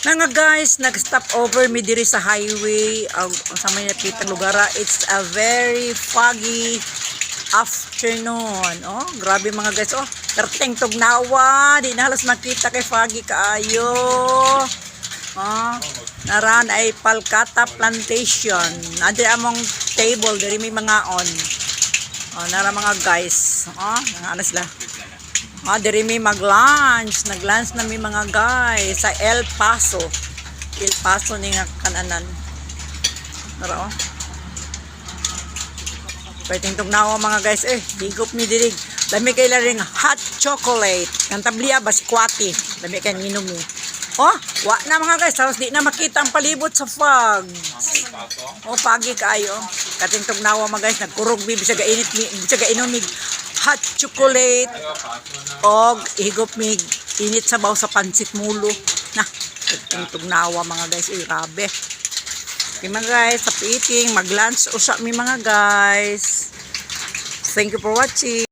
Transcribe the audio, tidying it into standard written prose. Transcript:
Mga guys, nag-stop over mi diri sa highway. Ang sa may nakita lugar, it's a very foggy afternoon. Oh, grabe mga guys. Oh, terteng tugnawa. Di na halos makita kay foggy kaayo. Oh, naran ay Palkata Plantation. Adi among table diri may mga on. Oh, nara mga guys. Oh, ano sila? Diri may mag-lunch. Nag-lunch na may mga guys sa El Paso. El Paso ni nga kananan. Tara oh. Pwedeng tugnawa mga guys. Higop mi diri. Dami kay laring hot chocolate. Kantabliya baskwati. Dami kay inom ni. Oh, wa na mga guys. Tapos di na makita ang palibot sa fog. Oh, pagi kaayo. Kating tugnawa mga guys. Nagkurog mi bisa gainit mi, bisa gainom mi hot chocolate og higop mig init sabaw sa pansit mulo na tugnawa mga guys. Grabe. Okay mga guys, sa eating mag lunch usap mi mga guys. Thank you for watching.